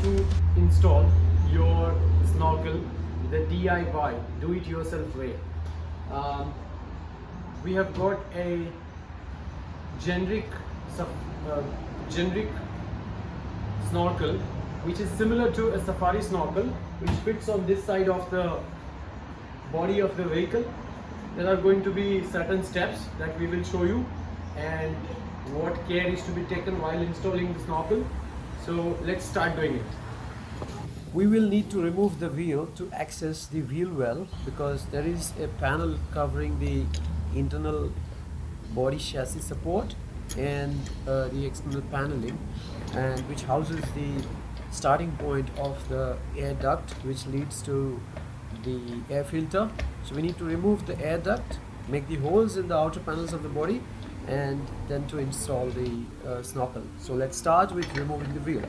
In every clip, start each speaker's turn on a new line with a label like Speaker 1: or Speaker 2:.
Speaker 1: to install your snorkel the DIY, do it yourself way. Um, we have got a generic generic snorkel which is similar to a safari snorkel, which fits on this side of the body of the vehicle. There are going to be certain steps that we will show you and what care is to be taken while installing the snorkel. So let's start doing it. We will need to remove the wheel to access the wheel well, because there is a panel covering the internal body chassis support and the external paneling, and which houses the starting point of the air duct which leads to the air filter. So we need to remove the air duct, make the holes in the outer panels of the body, and then to install the snorkel. So let's start with removing the wheel.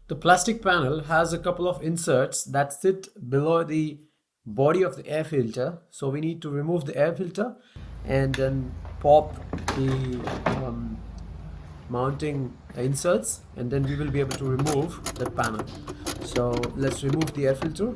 Speaker 1: The plastic panel has a couple of inserts that sit below the body of the air filter. So we need to remove the air filter and then pop the mounting inserts, and then we will be able to remove that panel. So let's remove the air filter.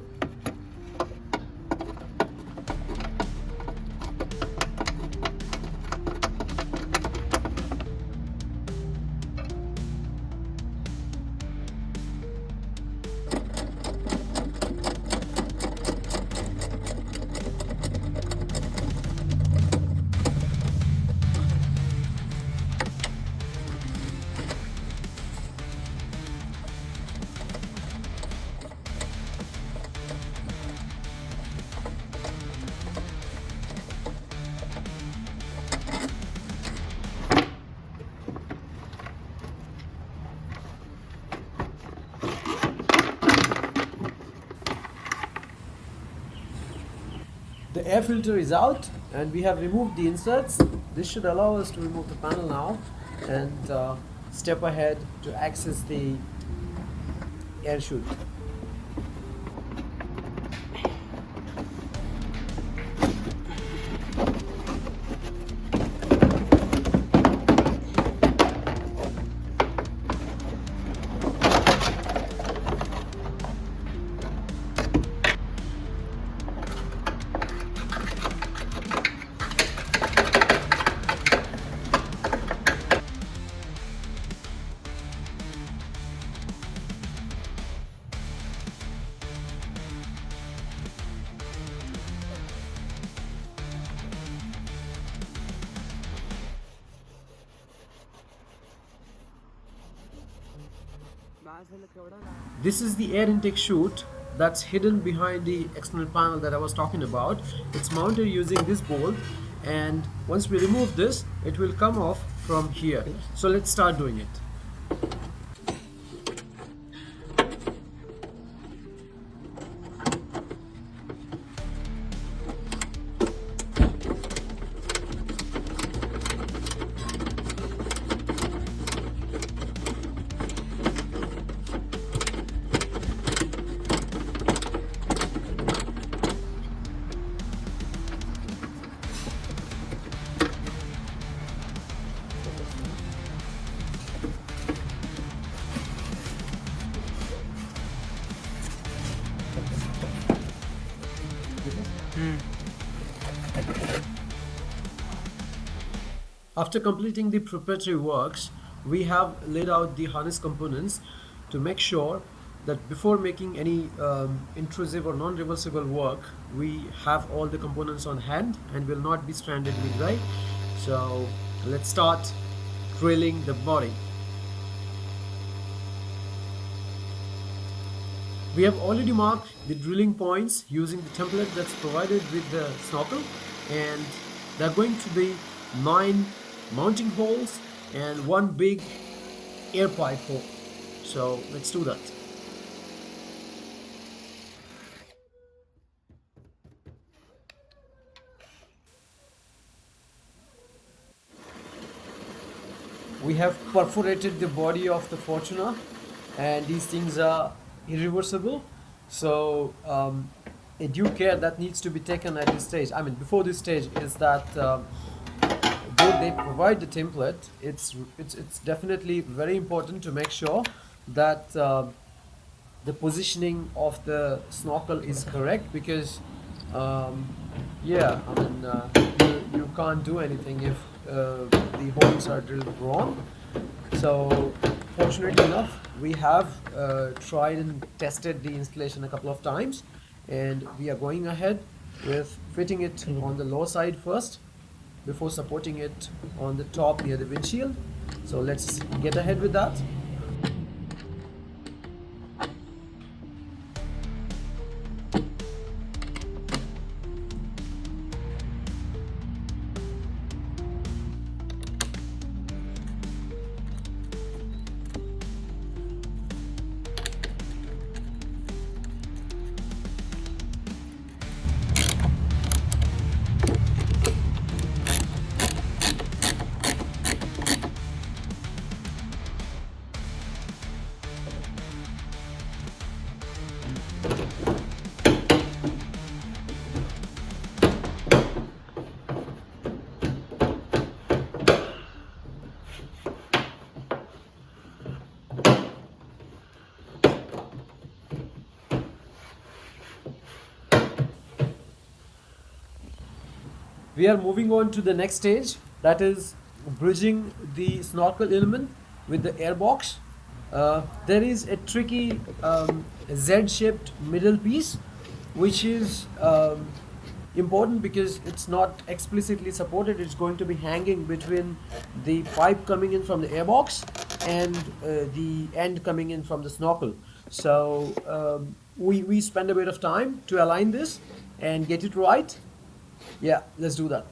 Speaker 1: The air filter is out and we have removed the inserts. This should allow us to remove the panel now and step ahead to access the air chute. This is the air intake chute that's hidden behind the external panel that I was talking about. It's mounted using this bolt, and once we remove this, it will come off from here. So let's start doing it. After completing the preparatory works, we have laid out the harness components to make sure that before making any intrusive or non-reversible work, we have all the components on hand and will not be stranded midway. So let's start drilling the body. We have already marked the drilling points using the template that's provided with the snorkel, and There are going to be 9 mounting holes and one big air pipe hole. So let's do that. We have perforated the body of the Fortuner, and these things are irreversible. So a due care that needs to be taken at this stage, I mean before this stage, is that though they provide the template, it's definitely very important to make sure that the positioning of the snorkel is correct, because yeah, I mean you can't do anything if the holes are drilled wrong. So fortunately enough, we have tried and tested the installation a couple of times, and we are going ahead with fitting it on the low side first before supporting it on the top near the windshield. So let's get ahead with that. We are moving on to the next stage, that is bridging the snorkel element with the airbox. There is a tricky Z-shaped middle piece, which is important because it's not explicitly supported. It's going to be hanging between the pipe coming in from the airbox and the end coming in from the snorkel. So we spend a bit of time to align this and get it right. Yeah, let's do that.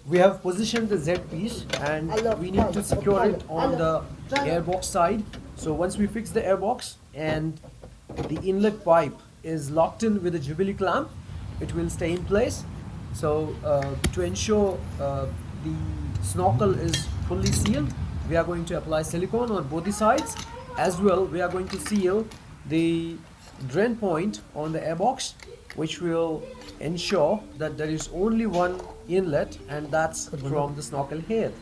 Speaker 1: We have positioned the Z piece and we need to secure it on the airbox side. So once we fix the airbox and the inlet pipe is locked in with a Jubilee clamp, it will stay in place. So to ensure the snorkel is fully sealed, we are going to apply silicone on both the sides. As well, we are going to seal the drain point on the airbox, which will ensure that there is only one inlet, and that's from the snorkel head.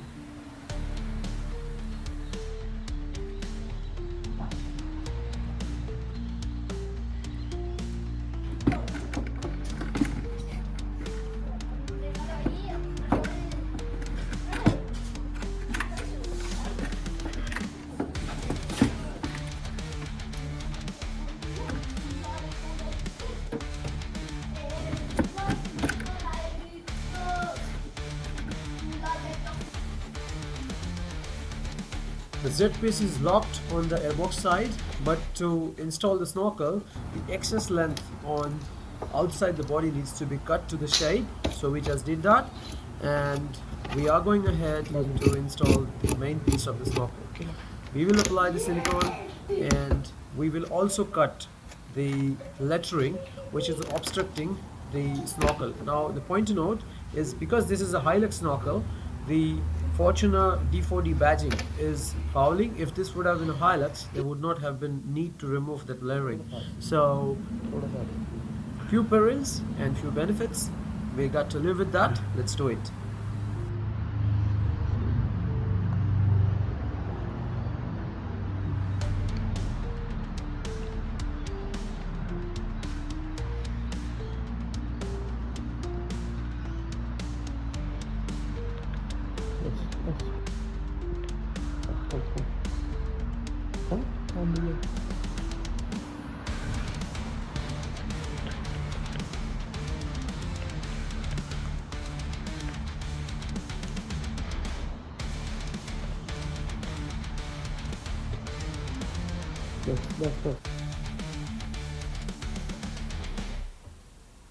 Speaker 1: The Z piece is locked on the airbox side, but to install the snorkel, the excess length on outside the body needs to be cut to the shape. So we just did that, and we are going ahead to install the main piece of the snorkel. We will apply the silicone, and we will also cut the lettering which is obstructing the snorkel. Now the point to note is, because this is a Hilux snorkel, the Fortuner D4D badging is fouling. If this would have been a Hilux, there would not have been need to remove that lettering. So few perils and few benefits. We got to live with that. Let's do it.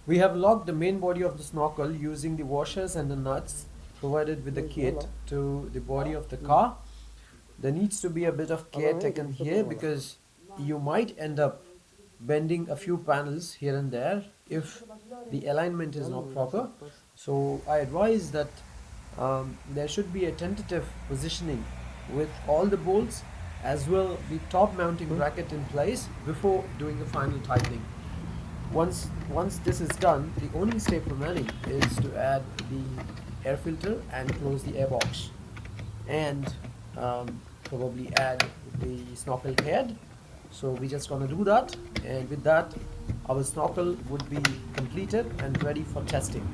Speaker 1: We have locked the main body of the snorkel using the washers and the nuts provided with the kit to the body of the car. There needs to be a bit of care taken here because you might end up bending a few panels here and there if the alignment is not proper. So I advise that there should be a tentative positioning with all the bolts as well the top mounting bracket in place before doing the final tightening. Once this is done, the only step remaining is to add the air filter and close the airbox, and probably add the snorkel head. So we're just gonna do that, and with that our snorkel would be completed and ready for testing.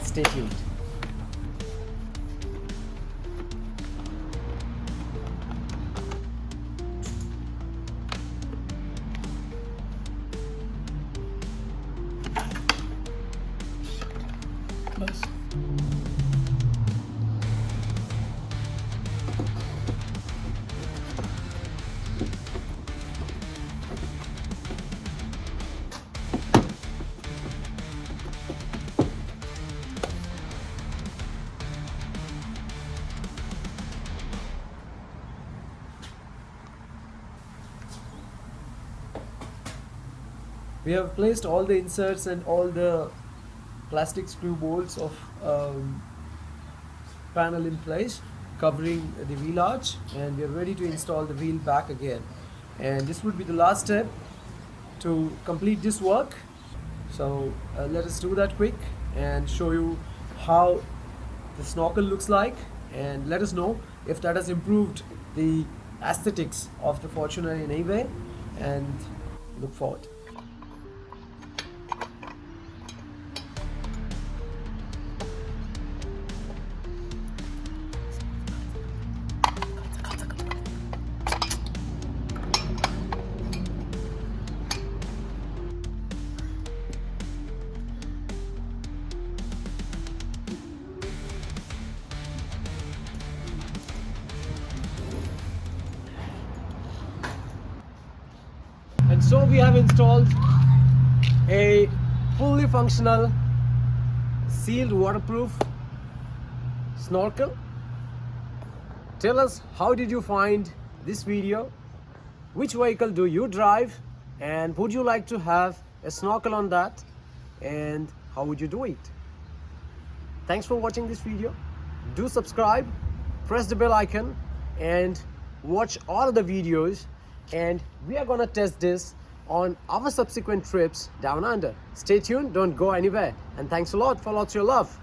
Speaker 1: Stay tuned. We have placed all the inserts and all the plastic screw bolts of panel in place, covering the wheel arch, and we are ready to install the wheel back again. And this would be the last step to complete this work. So let us do that quick and show you how the snorkel looks like, and let us know if that has improved the aesthetics of the Fortuner in any way, and look forward. And so we have installed a fully functional, sealed, waterproof snorkel. Tell us, how did you find this video? Which vehicle do you drive? And would you like to have a snorkel on that? And how would you do it? Thanks for watching this video. Do subscribe, press the bell icon, and watch all of the videos. And we are gonna test this on our subsequent trips down under. Stay tuned, don't go anywhere, and thanks a lot for lots of your love.